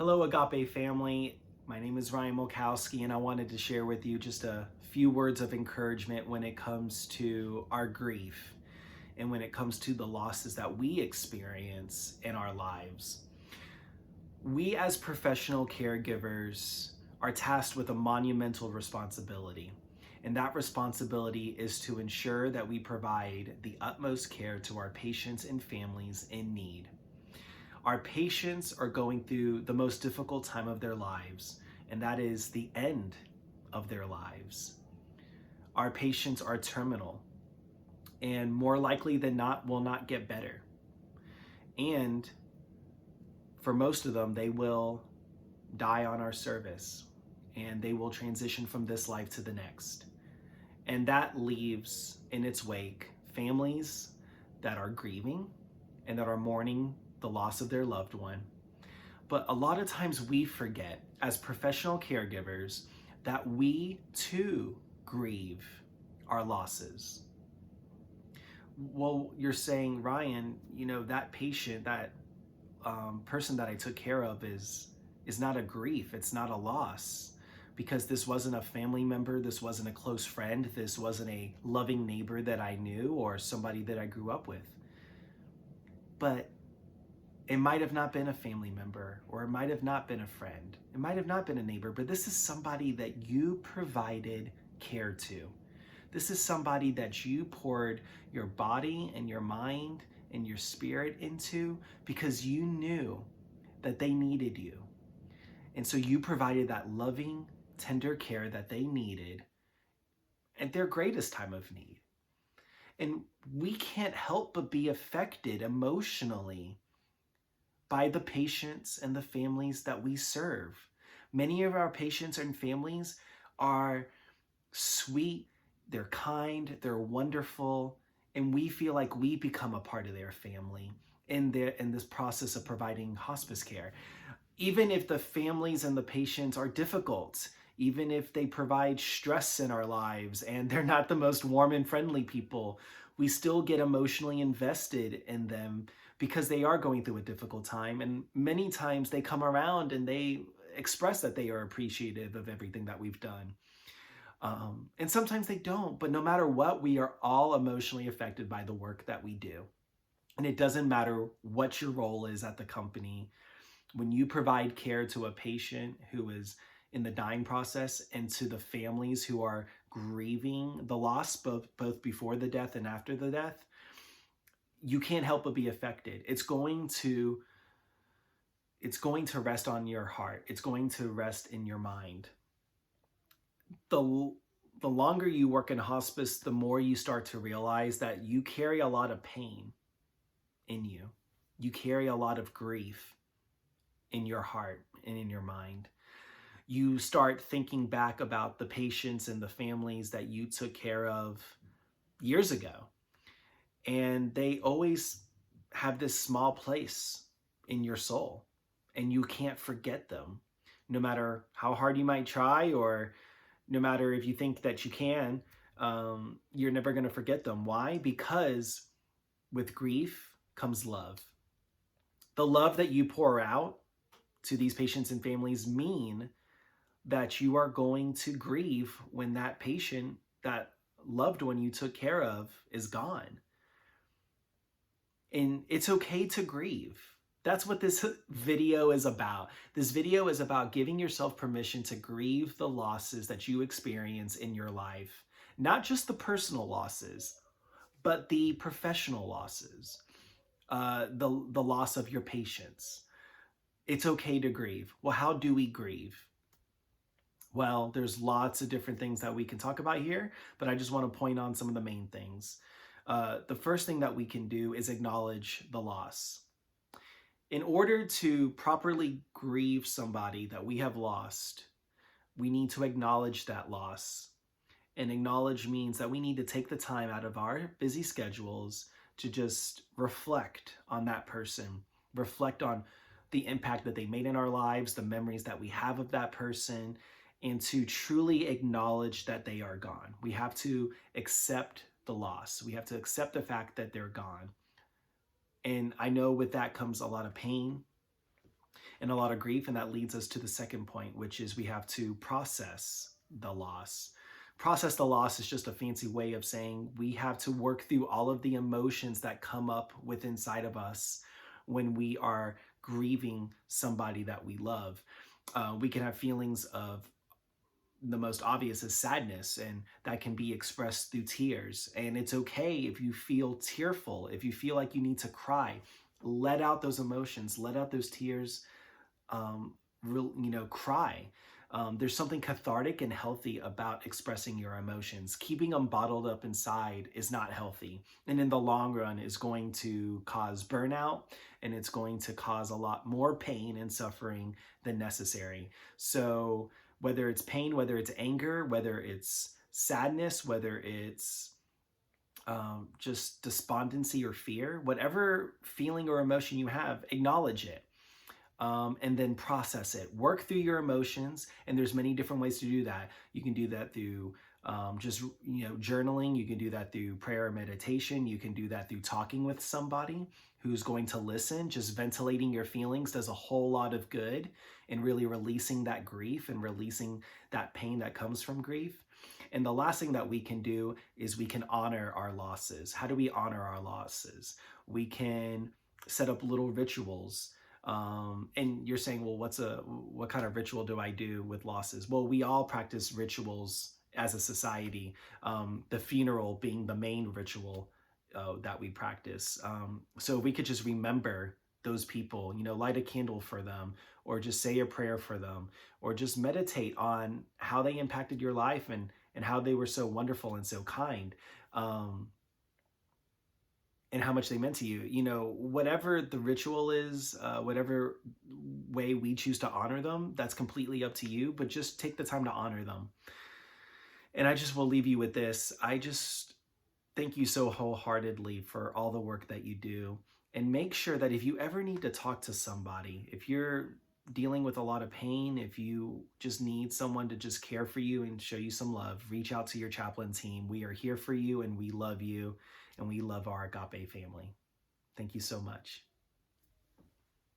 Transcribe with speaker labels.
Speaker 1: Hello, Agape family. My name is Ryan Mulkowski, and I wanted to share with you just a few words of encouragement when it comes to our grief and when it comes to the losses that we experience in our lives. We, as professional caregivers, are tasked with a monumental responsibility, and that responsibility is to ensure that we provide the utmost care to our patients and families in need. Our patients are going through the most difficult time of their lives, and that is the end of their lives. Our patients are terminal and more likely than not will not get better. And for most of them, they will die on our service and they will transition from this life to the next. And that leaves in its wake families that are grieving and that are mourning the loss of their loved one. But a lot of times we forget as professional caregivers that we too grieve our losses. Well, you're saying, Ryan, that patient, that person that I took care of is not a grief. It's not a loss because this wasn't a family member. This wasn't a close friend. This wasn't a loving neighbor that I knew or somebody that I grew up with. But it might have not been a family member, or it might have not been a friend. It might have not been a neighbor, but this is somebody that you provided care to. This is somebody that you poured your body and your mind and your spirit into because you knew that they needed you. And so you provided that loving, tender care that they needed at their greatest time of need. And we can't help but be affected emotionally by the patients and the families that we serve. Many of our patients and families are sweet, they're kind, they're wonderful, and we feel like we become a part of their family in this process of providing hospice care. Even if the families and the patients are difficult, even if they provide stress in our lives and they're not the most warm and friendly people, we still get emotionally invested in them because they are going through a difficult time. And many times they come around and they express that they are appreciative of everything that we've done. And sometimes they don't, but no matter what, we are all emotionally affected by the work that we do. And it doesn't matter what your role is at the company. When you provide care to a patient who is in the dying process and to the families who are grieving the loss, both before the death and after the death, you can't help but be affected. It's going to rest on your heart. It's going to rest in your mind. The longer you work in hospice, the more you start to realize that you carry a lot of pain in you. You carry a lot of grief in your heart and in your mind. You start thinking back about the patients and the families that you took care of years ago. And they always have this small place in your soul, and you can't forget them. No matter how hard you might try, or no matter if you think that you can, you're never going to forget them. Why? Because with grief comes love. The love that you pour out to these patients and families mean that you are going to grieve when that patient, that loved one you took care of, is gone. And it's okay to grieve. That's what this video is about. This video is about giving yourself permission to grieve the losses that you experience in your life. Not just the personal losses, but the professional losses, the loss of your patients. It's okay to grieve. Well, how do we grieve? Well, there's lots of different things that we can talk about here, but I just want to point on some of the main things. The first thing that we can do is acknowledge the loss. In order to properly grieve somebody that we have lost, we need to acknowledge that loss. And acknowledge means that we need to take the time out of our busy schedules to just reflect on that person, reflect on the impact that they made in our lives, the memories that we have of that person, and to truly acknowledge that they are gone. We have to accept the loss. We have to accept the fact that they're gone. And I know with that comes a lot of pain. and a lot of grief. And that leads us to the second point, which is we have to process the loss. Process the loss is just a fancy way of saying we have to work through all of the emotions that come up with inside of us when we are grieving somebody that we love. We can have feelings of, the most obvious is sadness, and that can be expressed through tears. And it's okay if you feel tearful, if you feel like you need to cry, let out those emotions, let out those tears, cry. There's something cathartic and healthy about expressing your emotions. Keeping them bottled up inside is not healthy, and in the long run is going to cause burnout, and it's going to cause a lot more pain and suffering than necessary. So whether it's pain, whether it's anger, whether it's sadness, whether it's just despondency or fear, whatever feeling or emotion you have, acknowledge it. And then process it. Work through your emotions, and there's many different ways to do that. You can do that through journaling. You can do that through prayer or meditation. You can do that through talking with somebody who's going to listen. Just ventilating your feelings does a whole lot of good in really releasing that grief and releasing that pain that comes from grief. And the last thing that we can do is we can honor our losses. How do we honor our losses? We can set up little rituals. And you're saying, well, what kind of ritual do I do with losses? Well, we all practice rituals as a society, the funeral being the main ritual that we practice. So we could just remember those people, light a candle for them, or just say a prayer for them, or just meditate on how they impacted your life and how they were so wonderful and so kind. And how much they meant to you. Whatever the ritual is, whatever way we choose to honor them, that's completely up to you, but just take the time to honor them. And I just will leave you with this. I just thank you so wholeheartedly for all the work that you do. And make sure that if you ever need to talk to somebody, if you're dealing with a lot of pain, if you just need someone to just care for you and show you some love, reach out to your chaplain team. We are here for you, and we love you, and we love our Agape family. Thank you so much.